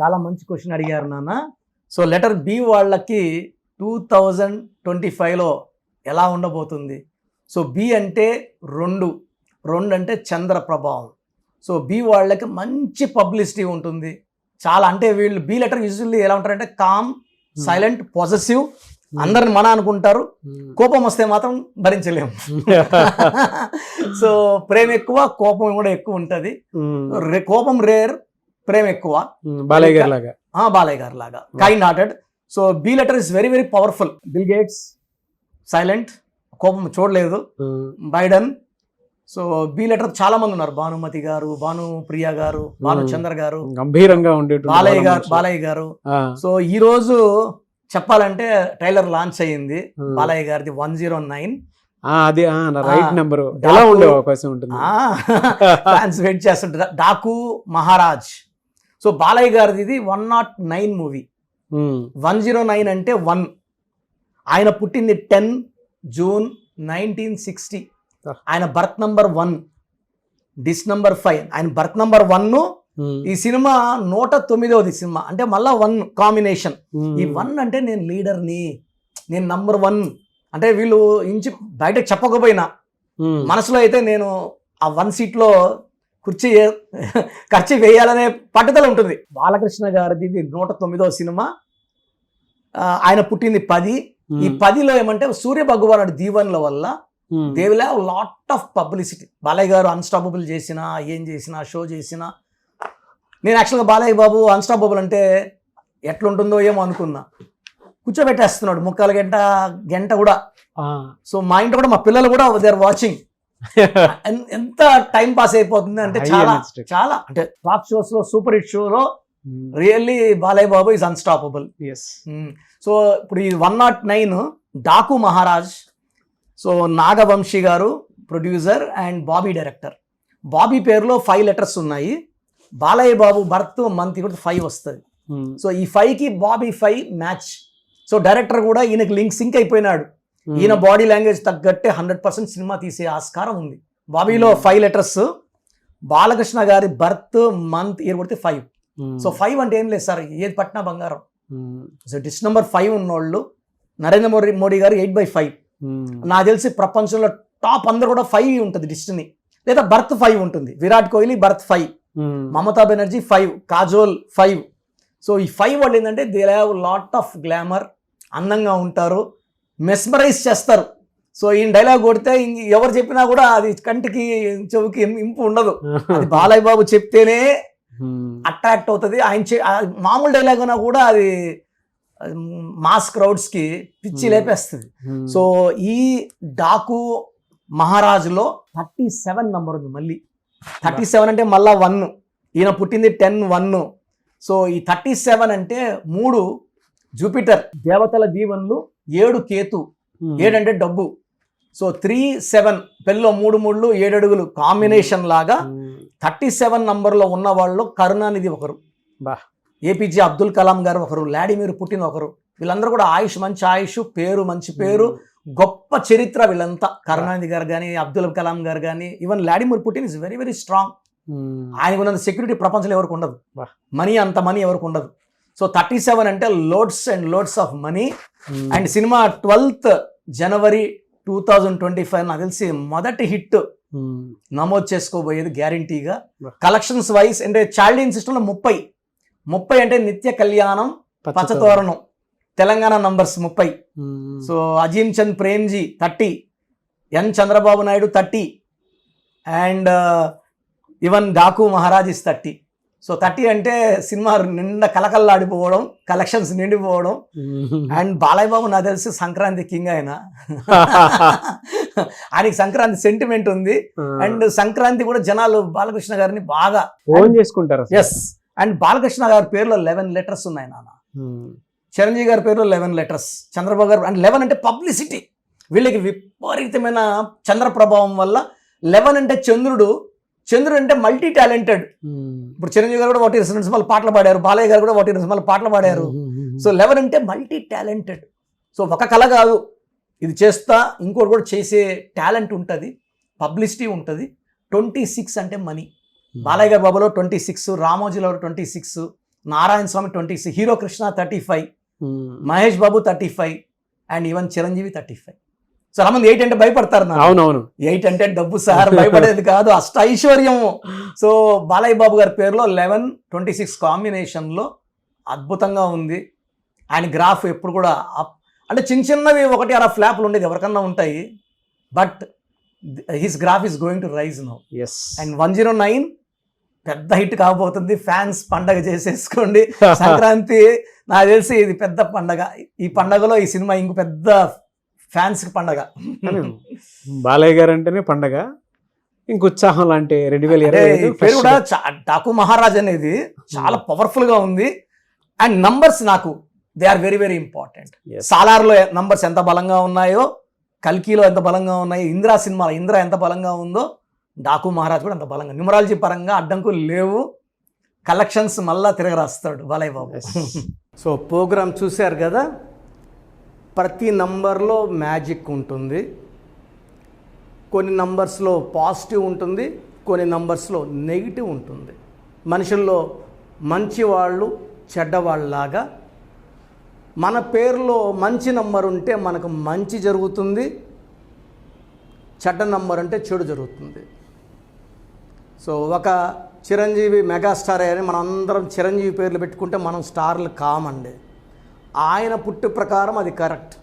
చాలా మంచి క్వశ్చన్ అడిగారు నాన్న. సో లెటర్ బి వాళ్ళకి 2025లో ఎలా ఉండబోతుంది? సో బి అంటే రెండు అంటే చంద్ర ప్రభావం. సో బి వాళ్ళకి మంచి పబ్లిసిటీ ఉంటుంది. చాలా అంటే వీళ్ళు బి లెటర్ యూజువల్లీ ఎలా ఉంటారంటే కామ్, సైలెంట్, పొజెసివ్, అందరిని మన అనుకుంటారు. కోపం వస్తే మాత్రం భరించలేము. సో ప్రేమ ఎక్కువ, కోపం కూడా ఎక్కువ ఉంటుంది. కోపం రేర్, ప్రేమ ఎక్కువ. బాలయ్య గారు లాగా kind hearted. So B letter is very very powerful. Bill Gates silent, కోపం చూడలేదు. బైడెన్. సో బి లెటర్ చాలా మంది ఉన్నారు. భానుమతి గారు, భానుప్రియ గారు, భానుచంద్ర గారు, గంభీరంగా ఉండే బాలయ్య గారు. సో ఈ రోజు చెప్పాలంటే ట్రైలర్ లాంచ్ అయ్యింది బాలయ్య గారిది 109. అది రైట్ నెంబర్. ఎలా ఉండే అవకాశం ఉంటుంది? ఫ్యాన్స్ వెయిట్ చేస్తుంటారు. డాకు మహారాజ్. సో బాలయ్య గారిది ఇది 109 మూవీ. 109 అంటే 1. ఆయన పుట్టింది 10 జూన్ 1960. ఆయన బర్త్ నంబర్ 1, డిస్ నంబర్ 5. ఆయన బర్త్ నంబర్ 1. ఈ సినిమా 109వ సినిమా అంటే మళ్ళా 1 కాంబినేషన్. ఈ 1 అంటే నేను లీడర్ని, నేను నంబర్ 1 అంటే వీళ్ళు ఇంచి బయటకు చెప్పకపోయినా మనసులో అయితే నేను ఆ 1 సీట్లో ఖర్చు వేయాలనే పట్టుదల ఉంటుంది. బాలకృష్ణ గారిది ఇది 109వ సినిమా. ఆయన పుట్టింది 10. ఈ 10లో ఏమంటే సూర్య భగవానుడి దీవెనల వల్ల they will have lot of publicity. Balayya గారు అన్స్టాపబుల్ చేసినా, ఏం చేసినా, షో చేసినా, నేను యాక్చువల్గా బాలయ్య బాబు అన్స్టాపబుల్ అంటే ఎట్లుంటుందో ఏమో అనుకున్నా. కూర్చోబెట్టేస్తున్నాడు 3/4 గంట కూడా. సో మా ఇంట్లో కూడా మా పిల్లలు కూడా దే ఆర్ వాచింగ్. ఎంత టైం పాస్ అయిపోతుంది అంటే చాలా అంటే టాప్ షోస్ లో, సూపర్ హిట్ షోలో really Balayya Babu is unstoppable. So ఇప్పుడు ఈ 109 డాకు మహారాజ్. సో నాగవంశీ గారు producer and Bobby director. Bobby పేరులో 5 లెటర్స్ ఉన్నాయి. బాలయ్య బాబు బర్త్ మంత్ కూడా 5 వస్తుంది. సో ఈ 5కి బాబీ 5 మ్యాచ్. సో డైరెక్టర్ కూడా ఈయనకి సింక్ అయిపోయినాడు. ఈయన బాడీ లాంగ్వేజ్ తగ్గట్టే 100% సినిమా తీసే ఆస్కారం ఉంది. బాబీలో 5 లెటర్స్. బాలకృష్ణ గారి బర్త్ మంత్ ఇయర్ కొడితే 5. సో 5 అంటే ఏం లేదు సార్, ఏది పట్టినా బంగారం. సో డిస్ నంబర్ 5 ఉన్నోళ్ళు నరేంద్ర మోడీ గారు 8/5. నాకు తెలిసి ప్రపంచంలో టాప్ అందరూ కూడా 5 ఉంటుంది డిస్ట్ని, లేదా బర్త్ 5 ఉంటుంది. విరాట్ కోహ్లీ బర్త్ 5, మమతా బెనర్జీ 5, కాజోల్ 5. సో ఈ 5 వాళ్ళు ఏంటంటే they have lot of glamour, అందంగా ఉంటారు, మెస్మరైజ్ చేస్తారు. సో ఈ డైలాగ్ కొడితే ఎవరు చెప్పినా కూడా అది కంటికి చెవికి ఇంపు ఉండదు. అది బాలయ్య బాబు చెప్తేనే అట్రాక్ట్ అవుతుంది. ఆయన మామూలు డైలాగ్ అయినా కూడా అది మాస్ క్రౌడ్స్కి పిచ్చి లేపేస్తుంది. సో ఈ డాకు మహారాజులో 37 నంబర్ ఉంది. మళ్ళీ 37 అంటే మళ్ళా 1. ఈయన పుట్టింది 10/1. సో ఈ 37 అంటే 3 జూపిటర్, దేవతల దీవెనలు, 7 కేతు, 7 అంటే డబ్బు. సో 3-7 పెళ్ళిలో 3 7 అడుగులు కాంబినేషన్ లాగా 37 నంబర్లో ఉన్న వాళ్ళు కరుణానిధి ఒకరు, ఏపీజే అబ్దుల్ కలాం గారు ఒకరు, వ్లాడిమిర్ పుటిన్ ఒకరు. వీళ్ళందరూ కూడా మంచి ఆయుష్, పేరు మంచి పేరు, గొప్ప చరిత్ర వీళ్ళంతా. కరుణానిధి గారు కానీ, అబ్దుల్ కలాం గారు కానీ, even Vladimir Putin is very very strong. ఆయనకు ఉన్నంత సెక్యూరిటీ ప్రపంచంలో ఎవరికి ఉండదు. అంత మనీ ఎవరికి ఉండదు. సో 37 అంటే loads and loads of money. And cinema 12th జనవరి 2025 నాకు తెలిసి మొదటి హిట్ నమోదు చేసుకోబోయేది గ్యారంటీగా. కలెక్షన్స్ వైజ్ అంటే చైల్డ్ ఇన్ సిస్టంలో 30 అంటే నిత్య కళ్యాణం, పచ్చతోరణం, Telangana numbers 30. So Azim Chand Premji 30, N Chandrababu Naidu 30, and even Daku Maharaj is 30. So 30 అంటే సినిమా నిండా కలకల్లాడిపోవడం, కలెక్షన్స్ నిండిపోవడం. అండ్ బాలయ్య బాబు నాకు తెలిసి సంక్రాంతి కింగ్ ఆయనకి సంక్రాంతి సెంటిమెంట్ ఉంది. అండ్ సంక్రాంతి కూడా జనాలు బాలకృష్ణ గారిని బాగా చేసుకుంటారు. ఎస్. అండ్ బాలకృష్ణ గారి పేరులో 11 లెటర్స్ ఉన్నాయి నాన్న. చిరంజీవి గారి పేరులో 11 లెటర్స్, చంద్రబాబు గారు. అండ్ 11 అంటే పబ్లిసిటీ. వీళ్ళకి విపరీతమైన చంద్ర ప్రభావం వల్ల 11 అంటే చంద్రుడు అంటే మల్టీ టాలెంటెడ్. ఇప్పుడు చిరంజీవి గారు కూడా 1 సినిమాలు పాటలు పాడారు, బాలయ్య గారు కూడా 1 సినిమాలు పాటలు పాడారు. సో 11 అంటే మల్టీ టాలెంటెడ్. సో ఒక కళ కాదు, ఇది చేస్తా ఇంకోటి కూడా చేసే టాలెంట్ ఉంటుంది, పబ్లిసిటీ ఉంటుంది. 26 అంటే మనీ. బాలయ్య గారి బాబులో 26, రామోజీలో 26, నారాయణ స్వామి 26, hero Krishna 35, Mahesh Babu 35, and even Chiranjeevi 35. చాలా మంది 8 అంటే భయపడతారు. అవునవును, 8 అంటే డబ్బు సార్, భయపడేది కాదు, అష్ట ఐశ్వర్యము. సో బాలయ్య బాబు గారి పేరులో 11-26 కాంబినేషన్ లో అద్భుతంగా ఉంది. ఆయన గ్రాఫ్ ఎప్పుడు కూడా అంటే చిన్న చిన్నవి 1-6 ఫ్లాప్లు ఉండేది ఎవరికన్నా ఉంటాయి, but his graph is going to rise now. And 109 పెద్ద హిట్ కాబోతుంది. ఫ్యాన్స్ పండగ చేసేసుకోండి. సంక్రాంతి నాకు తెలిసి ఇది పెద్ద పండగ. ఈ పండగలో ఈ సినిమా ఇంక పెద్ద ఫ్యాన్స్ కి పండగ. బాలయ్య గారు అంటేనే పండగ, ఇంక ఉత్సాహం లాంటి 2025 పేరు కూడా డాకు మహారాజ్ అనేది చాలా పవర్ఫుల్ గా ఉంది. అండ్ నంబర్స్ నాకు they are very very important. సాలార్లో నంబర్స్ ఎంత బలంగా ఉన్నాయో, కల్కిలో ఎంత బలంగా ఉన్నాయో, ఇంద్ర సినిమాలో ఇంద్ర ఎంత బలంగా ఉందో, డాకు మహారాజ్ కూడా అంత బలంగా. న్యూమరాలజీ పరంగా అడ్డంకులు లేవు. కలెక్షన్స్ మళ్ళా తిరగరాస్తాడు బాలయ్య బాబు. సో ప్రోగ్రామ్ చూశారు కదా, ప్రతి నంబర్లో మ్యాజిక్ ఉంటుంది. కొన్ని నంబర్స్లో పాజిటివ్ ఉంటుంది, కొన్ని నంబర్స్లో నెగిటివ్ ఉంటుంది. మనుషుల్లో మంచి వాళ్ళు చెడ్డవాళ్ళలాగా మన పేరులో మంచి నంబర్ ఉంటే మనకు మంచి జరుగుతుంది, చెడ్డ నంబర్ అంటే చెడు జరుగుతుంది. సో ఒక చిరంజీవి మెగాస్టార్ అని మనం అందరం చిరంజీవి పేర్లు పెట్టుకుంటే మనం స్టార్లు కామండి. ఆయన పుట్టు ప్రకారం అది కరెక్ట్.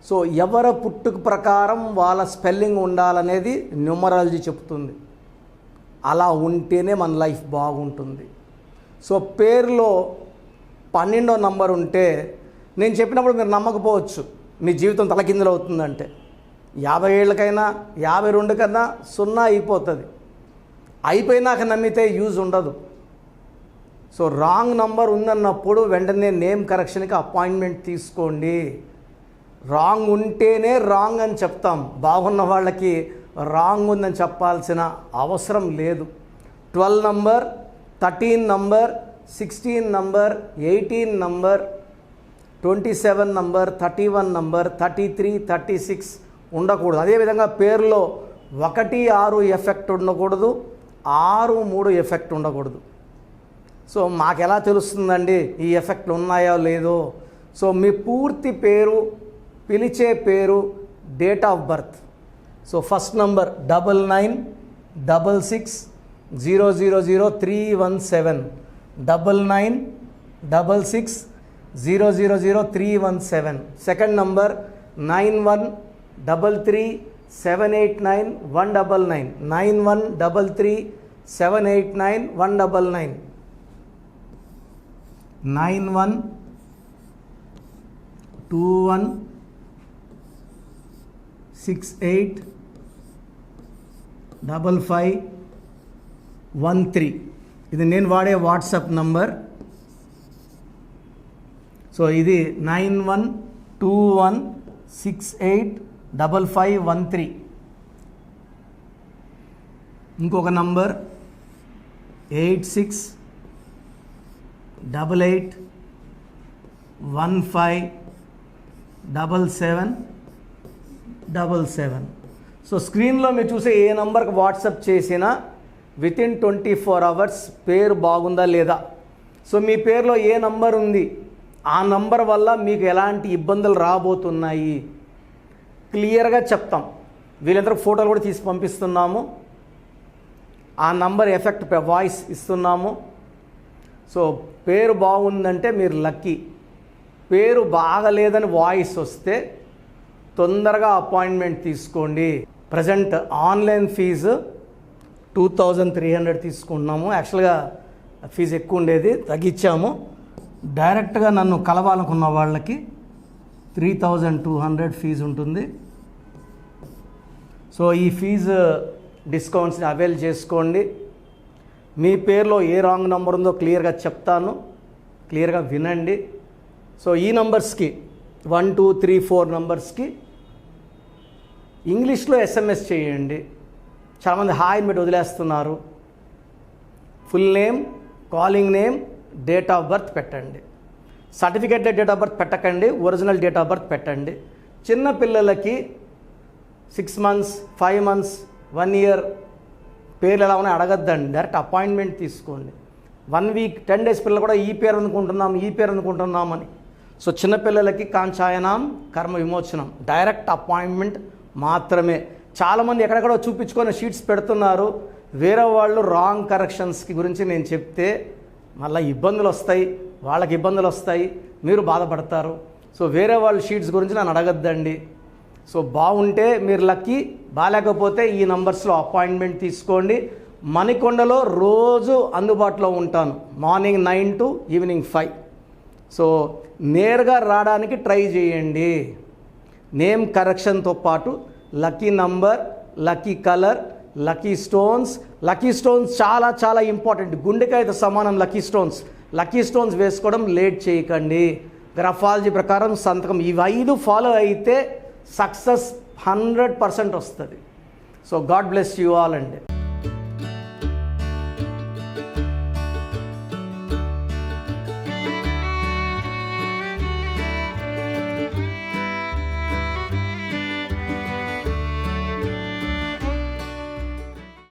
సో ఎవరి పుట్టుక ప్రకారం వాళ్ళ స్పెల్లింగ్ ఉండాలనేది న్యూమరాలజీ చెప్తుంది. అలా ఉంటేనే మన లైఫ్ బాగుంటుంది. సో పేరులో 12వ నంబర్ ఉంటే నేను చెప్పినప్పుడు మీరు నమ్మకపోవచ్చు, మీ జీవితం తలకిందులు అవుతుందంటే. 50 ఏళ్ళకైనా 52 కన్నా 0 అయిపోతుంది. అయిపోయినాక నమ్మితే యూజ్ ఉండదు. సో రాంగ్ నంబర్ ఉందన్నప్పుడు వెంటనే నేమ్ కరెక్షన్కి అపాయింట్మెంట్ తీసుకోండి. రాంగ్ ఉంటేనే రాంగ్ అని చెప్తాం. బాగున్న వాళ్ళకి రాంగ్ ఉందని చెప్పాల్సిన అవసరం లేదు. 12 number, 13 number, 16 number, 18 number, 27 number, 31 number, 33, 36 ఉండకూడదు. అదేవిధంగా పేరులో 1, 6 ఎఫెక్ట్ ఉండకూడదు, 6, 3 ఎఫెక్ట్ ఉండకూడదు. సో మాకు ఎలా తెలుస్తుందండి ఈ ఎఫెక్ట్లు ఉన్నాయో లేదో? సో మీ పూర్తి పేరు, పిలిచే పేరు, date of birth. So first number 9966000317, 9966000317. Second number 9133789199, 9133789199, 9121685513. ఇది నేను వాడే వాట్సాప్ నంబర్. సో ఇది 9121685513. ఇంకొక నంబర్ 8688157777. సో స్క్రీన్లో మీరు చూసే ఏ నంబర్కి వాట్సాప్ చేసినా వితిన్ 24 అవర్స్ పేరు బాగుందా లేదా. సో మీ పేరులో ఏ నంబర్ ఉంది, ఆ నంబర్ వల్ల మీకు ఎలాంటి ఇబ్బందులు రాబోతున్నాయి క్లియర్గా చెప్తాం. వీళ్ళందరూ ఫోటోలు కూడా తీసి పంపిస్తున్నాము. ఆ నంబర్ ఎఫెక్ట్ వాయిస్ ఇస్తున్నాము. సో పేరు బాగుందంటే మీరు లక్కీ. పేరు బాగలేదని వాయిస్ వస్తే తొందరగా అపాయింట్మెంట్ తీసుకోండి. ప్రజెంట్ ఆన్లైన్ ఫీజు 2300 తీసుకుంటున్నాము. యాక్చువల్గా ఫీజు ఎక్కువ ఉండేది, తగ్గించాము. డైరెక్ట్గా నన్ను కలవాలనుకున్న వాళ్ళకి 3200 ఫీజు ఉంటుంది. సో ఈ ఫీజు డిస్కౌంట్స్ని అవైల్ చేసుకోండి. మీ పేరులో ఏ రాంగ్ నెంబర్ ఉందో క్లియర్గా చెప్తాను, క్లియర్గా వినండి. సో ఈ నంబర్స్కి 1, 2, 3, 4 నంబర్స్కి ఇంగ్లీష్లో SMS చేయండి. చాలామంది హాయ్ మీరు వదిలేస్తున్నారు. Full name, calling name, date of birth పెట్టండి. సర్టిఫికేట్ డేట్ ఆఫ్ బర్త్ పెట్టకండి, ఒరిజినల్ డేట్ ఆఫ్ బర్త్ పెట్టండి. చిన్న పిల్లలకి 6 months, 5 months, 1 year పేర్లు ఎలా ఉన్నాయో అడగద్దండి, డైరెక్ట్ అపాయింట్మెంట్ తీసుకోండి. 1 వీక్ 10 డేస్ పిల్లలు కూడా ఈ పేరు అనుకుంటున్నామని. సో చిన్నపిల్లలకి కాంచాయనం కర్మ విమోచనం డైరెక్ట్ అపాయింట్మెంట్ మాత్రమే. చాలామంది ఎక్కడెక్కడో చూపించుకొని షీట్స్ పెడుతున్నారు. వేరే వాళ్ళు రాంగ్ కరెక్షన్స్కి గురించి నేను చెప్తే మళ్ళీ ఇబ్బందులు వస్తాయి, వాళ్ళకి ఇబ్బందులు వస్తాయి, మీరు బాధపడతారు. సో వేరే వాళ్ళ షీట్స్ గురించి నన్ను అడగద్దండి. సో బాగుంటే మీరు లక్కీ, బాగాలేకపోతే ఈ నంబర్స్లో అపాయింట్మెంట్ తీసుకోండి. మణికొండలో రోజు అందుబాటులో ఉంటాను, మార్నింగ్ 9 to ఈవినింగ్ 5. సో నేరుగా రావడానికి ట్రై చేయండి. నేమ్ కరెక్షన్తో పాటు lucky number, lucky colour, lucky stones చాలా చాలా ఇంపార్టెంట్. గుండెకాయతో సమానం లక్కీ స్టోన్స్ వేసుకోవడం లేట్ చేయకండి. గ్రఫాలజీ ప్రకారం సంతకం ఇవి 5 ఫాలో అయితే సక్సెస్ 100% వస్తుంది. So God bless you all అండి.